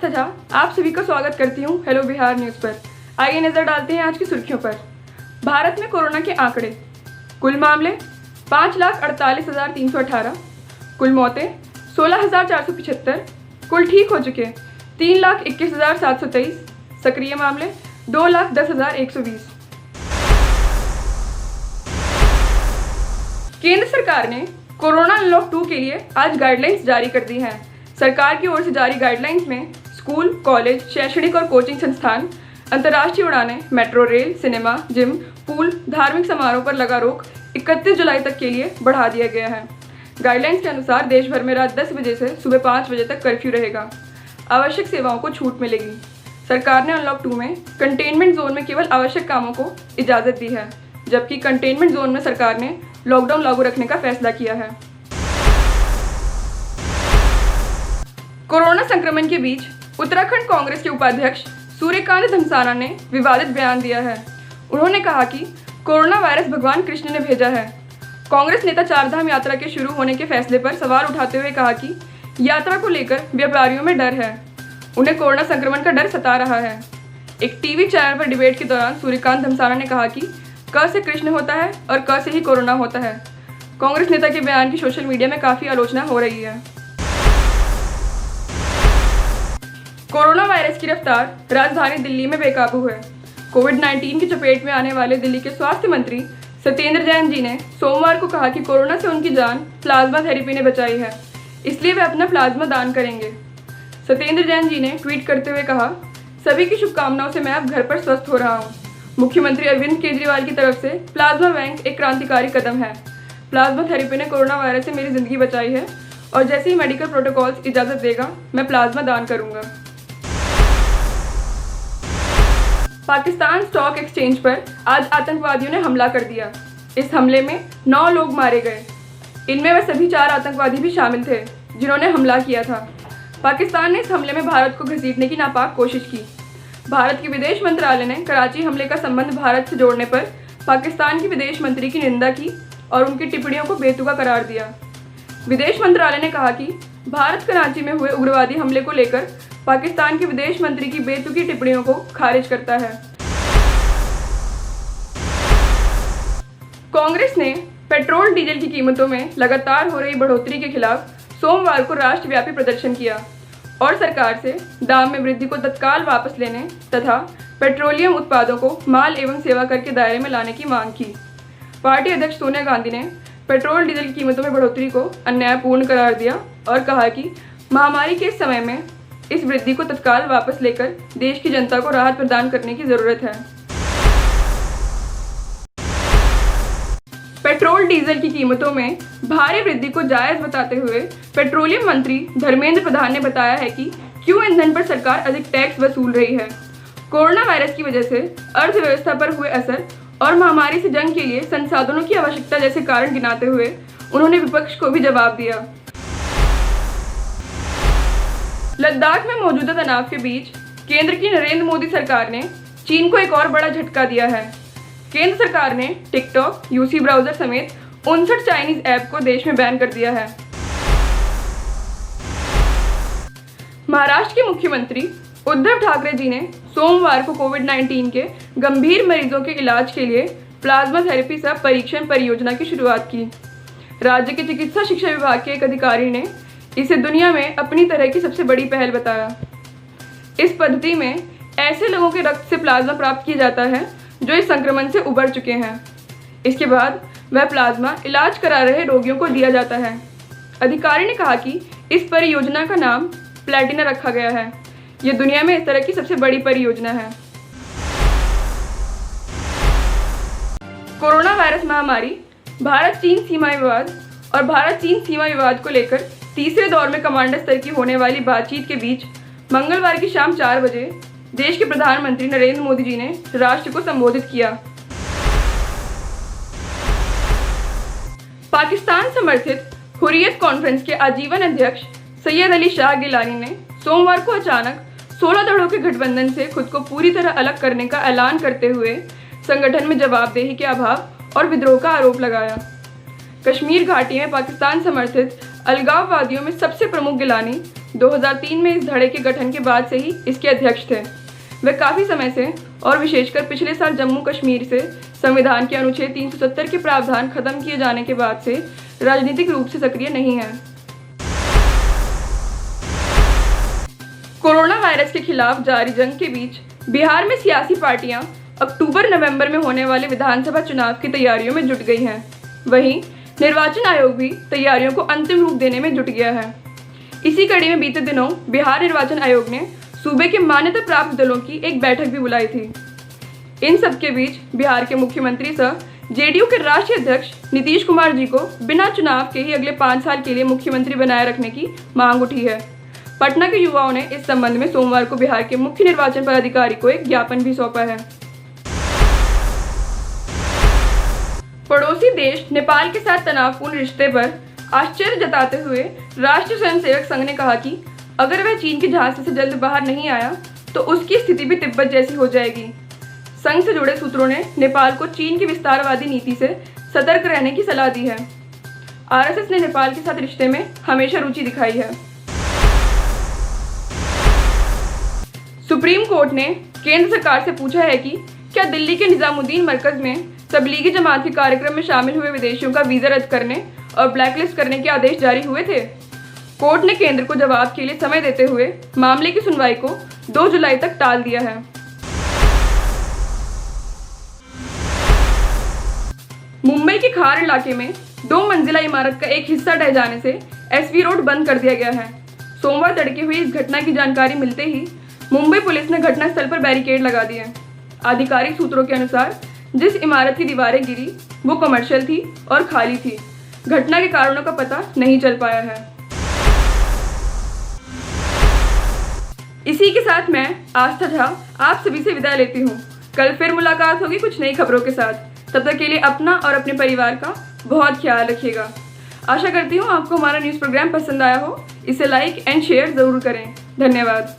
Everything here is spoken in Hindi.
तथा आप सभी का स्वागत करती हूँ हेलो बिहार न्यूज़ पर। आइए नज़र डालते हैं आज की सुर्खियों पर। भारत में कोरोना के आंकड़े। कुल मामले 5,48,318, कुल मौतें 16,475, कुल ठीक हो चुके 3,21,723, सक्रिय मामले 2,10,120। केंद्र सरकार ने कोरोना अनलॉक 2 के लिए आज गाइडलाइंस जारी कर दी हैं। सरकार की ओर से जारी गाइडलाइंस में स्कूल, कॉलेज, शैक्षणिक और कोचिंग संस्थान, अंतर्राष्ट्रीय उड़ानें, metro rail, cinema, gym, pool, धार्मिक समारोह पर लगा रोक 31 जुलाई तक के लिए बढ़ा दिया गया है। गाइडलाइंस के अनुसार देश भर में रात 10 बजे से सुबह 5 बजे तक कर्फ्यू रहेगा। आवश्यक सेवाओं को छूट मिलेगी। सरकार ने अनलॉक 2 में कंटेनमेंट जोन में केवल आवश्यक कामों को इजाज़त दी है, जबकि कंटेनमेंट जोन में सरकार ने लॉकडाउन लागू रखने का फैसला किया है। कोरोना संक्रमण के बीच उत्तराखंड कांग्रेस के उपाध्यक्ष सूर्यकांत धमसाना ने विवादित बयान दिया है। उन्होंने कहा कि कोरोना वायरस भगवान कृष्ण ने भेजा है। कांग्रेस नेता चारधाम यात्रा के शुरू होने के फैसले पर सवाल उठाते हुए कहा कि यात्रा को लेकर व्यापारियों में डर है, उन्हें कोरोना संक्रमण का डर सता रहा है। एक टीवी चैनल पर डिबेट के दौरान सूर्यकांत धमसाना ने कहा कि क से कृष्ण होता है और क से ही कोरोना होता है। कांग्रेस नेता के बयान की सोशल मीडिया में काफ़ी आलोचना हो रही है। कोरोना वायरस की रफ्तार राजधानी दिल्ली में बेकाबू है। कोविड-19 की चपेट में आने वाले दिल्ली के स्वास्थ्य मंत्री सत्येंद्र जैन जी ने सोमवार को कहा कि कोरोना से उनकी जान प्लाज्मा थेरेपी ने बचाई है, इसलिए वे अपना प्लाज्मा दान करेंगे। सत्येंद्र जैन जी ने ट्वीट करते हुए कहा, सभी की शुभकामनाओं से मैं अब घर पर स्वस्थ हो रहा हूँ। मुख्यमंत्री अरविंद केजरीवाल की तरफ से प्लाज्मा बैंक एक क्रांतिकारी कदम है। प्लाज्मा थेरेपी ने कोरोना वायरस से मेरी ज़िंदगी बचाई है और जैसे ही मेडिकल प्रोटोकॉल्स इजाज़त देगा मैं प्लाज्मा दान करूँगा। पाकिस्तान स्टॉक एक्सचेंज पर आज आतंकवादियों ने हमला कर दिया। इस हमले में 9 लोग मारे गए। इनमें वे सभी 4 आतंकवादी भी शामिल थे जिन्होंने हमला किया था। पाकिस्तान ने इस हमले में भारत को घसीटने की नापाक कोशिश की। भारत के विदेश मंत्रालय ने कराची हमले का संबंध भारत से जोड़ने पर पाकिस्तान के विदेश मंत्री की निंदा की और उनकी टिप्पणियों को बेतुका करार दिया। विदेश मंत्रालय ने कहा कि भारत कराची में हुए उग्रवादी हमले को लेकर पाकिस्तान के विदेश मंत्री की बेतुकी टिप्पणियों को खारिज करता है। कांग्रेस ने पेट्रोल डीजल की कीमतों में लगातार हो रही बढ़ोतरी के खिलाफ सोमवार को राष्ट्रव्यापी प्रदर्शन किया और सरकार से दाम में वृद्धि को तत्काल वापस लेने तथा पेट्रोलियम उत्पादों को माल एवं सेवा कर के दायरे में लाने की मांग की। पार्टी अध्यक्ष सोनिया गांधी ने पेट्रोल डीजल की कीमतों में बढ़ोतरी को अन्यायपूर्ण करार दिया और कहा कि महामारी के इस समय में इस वृद्धि को तत्काल वापस लेकर देश की जनता को राहत प्रदान करने की जरूरत है। पेट्रोल डीजल की कीमतों में भारी वृद्धि को जायज बताते हुए पेट्रोलियम मंत्री धर्मेंद्र प्रधान ने बताया है कि क्यों ईंधन पर सरकार अधिक टैक्स वसूल रही है। कोरोना वायरस की वजह से अर्थव्यवस्था पर हुए असर और महामारी से जंग के लिए संसाधनों की आवश्यकता जैसे कारण गिनाते हुए उन्होंने विपक्ष को भी जवाब दिया। लद्दाख में मौजूदा तनाव के बीच केंद्र की नरेंद्र मोदी सरकार ने चीन को एक और बड़ा झटका दिया है। केंद्र सरकार ने टिकटॉक, यूसी ब्राउजर समेत 59 चाइनीज ऐप को देश में बैन कर दिया है। महाराष्ट्र के मुख्यमंत्री उद्धव ठाकरे जी ने सोमवार को कोविड-19 के गंभीर मरीजों के इलाज के लिए प्लाज्मा थेरेपी सह परीक्षण परियोजना की शुरुआत की। राज्य के चिकित्सा शिक्षा विभाग के एक अधिकारी ने इसे दुनिया में अपनी तरह की सबसे बड़ी पहल बताया। इस पद्धति में ऐसे लोगों के रक्त से प्लाज्मा प्राप्त किया जाता है जो इस संक्रमण से उबर चुके हैं। इसके बाद वह प्लाज्मा इलाज करा रहे रोगियों को दिया जाता है। अधिकारी ने कहा कि इस परियोजना का नाम प्लैटिना रखा गया है। यह दुनिया में इस तरह की सबसे बड़ी परियोजना है। कोरोना वायरस महामारी, भारत चीन सीमा विवाद और भारत चीन सीमा विवाद को लेकर तीसरे दौर में कमांडर स्तर की होने वाली बातचीत के बीच मंगलवार की शाम 4 बजे देश के प्रधानमंत्री नरेंद्र मोदी जी ने राष्ट्र को संबोधित किया। पाकिस्तान समर्थित हुर्रियत कॉन्फ्रेंस के आजीवन अध्यक्ष सैयद अली शाह गिलानी ने सोमवार को अचानक 16 दलों के गठबंधन से खुद को पूरी तरह अलग करने का ऐलान करते हुए संगठन में जवाबदेही के अभाव और विद्रोह का आरोप लगाया। कश्मीर घाटी में पाकिस्तान समर्थित अलगाववादियों में सबसे प्रमुख गिलानी 2003 में इस धड़े के गठन के बाद से ही इसके अध्यक्ष थे। वे काफ़ी समय से और विशेषकर पिछले साल जम्मू कश्मीर से संविधान के अनुच्छेद 370 के प्रावधान खत्म किए जाने के बाद से राजनीतिक रूप से सक्रिय नहीं हैं। कोरोना वायरस के खिलाफ जारी जंग के बीच बिहार में सियासी पार्टियां अक्टूबर-नवंबर में होने वाले विधानसभा चुनाव की तैयारियों में जुट गई हैं। वहीं निर्वाचन आयोग भी तैयारियों को अंतिम रूप देने में जुट गया है। इसी कड़ी में बीते दिनों बिहार निर्वाचन आयोग ने सूबे के मान्यता प्राप्त दलों की एक बैठक भी बुलाई थी। इन सबके बीच बिहार के मुख्यमंत्री सह जेडीयू के राष्ट्रीय अध्यक्ष नीतीश कुमार जी को बिना चुनाव के ही अगले 5 साल के लिए मुख्यमंत्री बनाए रखने की मांग उठी है। पटना के युवाओं ने इस संबंध में सोमवार को बिहार के मुख्य निर्वाचन पदाधिकारी को एक ज्ञापन भी सौंपा है। पड़ोसी देश नेपाल के साथ तनावपूर्ण रिश्ते पर आश्चर्य जताते हुए राष्ट्रीय स्वयंसेवक संघ ने कहा कि अगर वह चीन के झांसे से जल्द बाहर नहीं आया तो उसकी स्थिति भी तिब्बत जैसी हो जाएगी। संघ से जुड़े सूत्रों ने नेपाल को चीन की विस्तारवादी नीति से सतर्क रहने की सलाह दी है। आरएसएस ने नेपाल के साथ रिश्ते में हमेशा रुचि दिखाई है। सुप्रीम कोर्ट ने केंद्र सरकार से पूछा है कि क्या दिल्ली के निजामुद्दीन मरकज में तबलीगी जमात के कार्यक्रम में शामिल हुए विदेशियों का वीजा रद्द करने और ब्लैकलिस्ट करने के आदेश जारी हुए थे। कोर्ट ने केंद्र को जवाब के लिए समय देते हुए मामले की सुनवाई को 2 जुलाई तक टाल दिया है। मुंबई के खार इलाके में 2 मंजिला इमारत का एक हिस्सा ढह जाने से एसवी रोड बंद कर दिया गया है। सोमवार तड़के हुई इस घटना की जानकारी मिलते ही मुंबई पुलिस ने घटनास्थल पर बैरिकेड लगा दिए। आधिकारिक सूत्रों के अनुसार जिस इमारत की दीवारें गिरी वो कमर्शियल थी और खाली थी। घटना के कारणों का पता नहीं चल पाया है। इसी के साथ मैं आस्था झा आप सभी से विदा लेती हूँ। कल फिर मुलाकात होगी कुछ नई खबरों के साथ। तब तक के लिए अपना और अपने परिवार का बहुत ख्याल रखिएगा। आशा करती हूँ आपको हमारा न्यूज़ प्रोग्राम पसंद आया हो। इसे लाइक एंड शेयर ज़रूर करें। धन्यवाद।